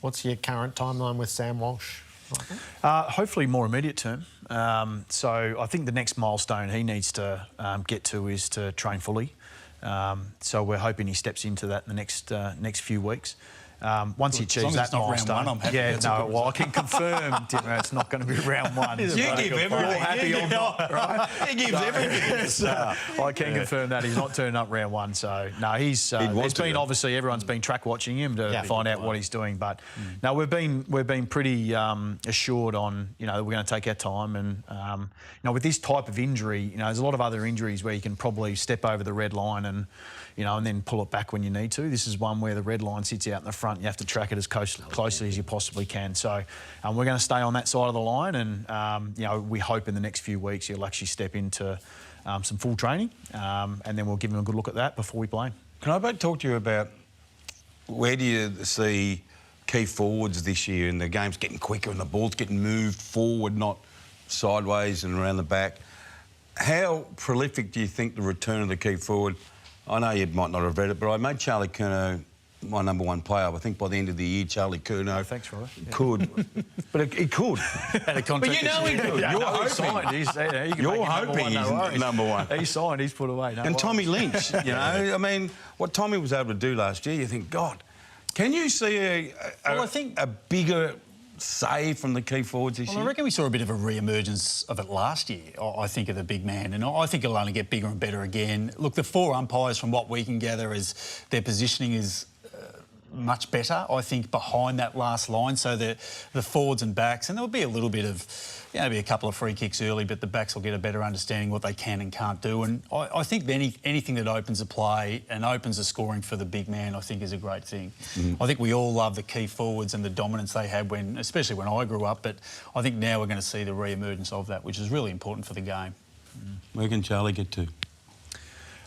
What's your current timeline with Sam Walsh? Hopefully more immediate term. So I think the next milestone he needs to get to is to train fully. So we're hoping he steps into that in the next few weeks. Once he achieves that milestone, round one, I'm happy. I can confirm, Dimmer, it's not going to be round one. You give everything. Right? He gives everything. So, I can confirm that he's not turning up round one. So no, he's. It's been obviously everyone's been track watching him to find out what he's doing. But no, we've been pretty assured on that we're going to take our time and with this type of injury, there's a lot of other injuries where you can probably step over the red line and and then pull it back when you need to. This is one where the red line sits out in the front. You have to track it as closely as you possibly can. So we're going to stay on that side of the line, and we hope in the next few weeks he'll actually step into some full training, and then we'll give him a good look at that before we play him. Can I talk to you about where do you see key forwards this year, and the game's getting quicker and the ball's getting moved forward, not sideways and around the back. How prolific do you think the return of the key forward? I know you might not have read it, but I made Charlie Curnow my #1 player. I think by the end of the year, Charlie Curnow could. But he could. But he could. You're hoping he's #1. He's signed, he's put away. And Tommy Lynch, I mean, what Tommy was able to do last year, you think, God, can you see a bigger save from the key forwards this year? I reckon we saw a bit of a re-emergence of it last year, I think, of the big man, and I think it'll only get bigger and better again. Look, the 4 umpires, from what we can gather, is their positioning is much better, I think, behind that last line. So the forwards and backs, and there'll be a little bit of, maybe a couple of free kicks early, but the backs will get a better understanding what they can and can't do. And I think anything that opens the play and opens the scoring for the big man, I think, is a great thing. I think we all love the key forwards and the dominance they had especially when I grew up, but I think now we're going to see the re-emergence of that, which is really important for the game. Where can Charlie get to?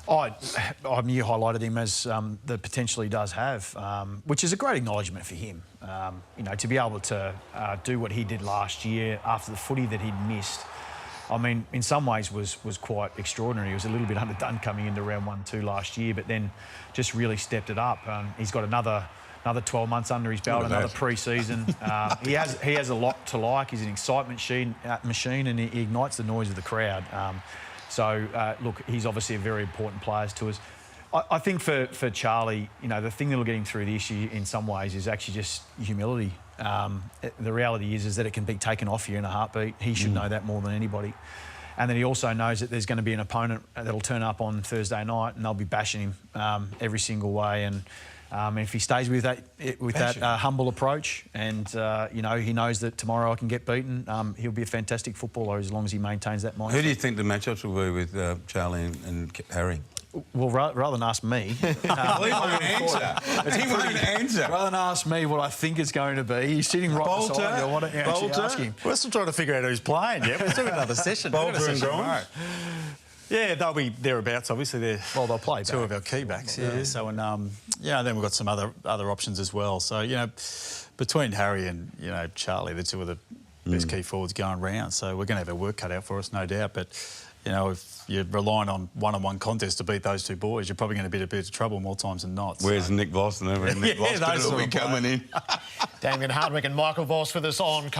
You highlighted him as the potential he does have, which is a great acknowledgement for him. To be able to do what he did last year after the footy that he'd missed, I mean, in some ways was quite extraordinary. He was a little bit underdone coming into round 1-2 last year, but then just really stepped it up. He's got another 12 months under his belt, another pre-season. He has a lot to like. He's an excitement machine, and he ignites the noise of the crowd. Look, he's obviously a very important player to us. I think for Charlie, the thing that'll get him through the issue in some ways is actually just humility. The reality is that it can be taken off you in a heartbeat. He should know that more than anybody. And then he also knows that there's going to be an opponent that'll turn up on Thursday night and they'll be bashing him every single way. And if he stays with that humble approach, and he knows that tomorrow I can get beaten, he'll be a fantastic footballer as long as he maintains that mindset. Who do you think the matchups will be with Charlie and Harry? Well, rather than ask me, he won't answer. Rather than ask me what I think it's going to be, he's sitting right beside me. Why don't you actually ask him? We're still trying to figure out who's playing. Yeah, we're doing another session. Bolter and Grimes. Yeah, they'll be thereabouts. Obviously, they'll play 2 of our key backs. Yeah. So then we've got some other options as well. So between Harry and Charlie, the 2 of the best key forwards going round. So we're going to have our work cut out for us, no doubt. But if you're relying on one-on-one contests to beat those 2 boys, you're probably going to be in a bit of trouble more times than not. Where's Nick Voss? Nick Voss will be coming in. Damien Hardwick and Michael Voss with us on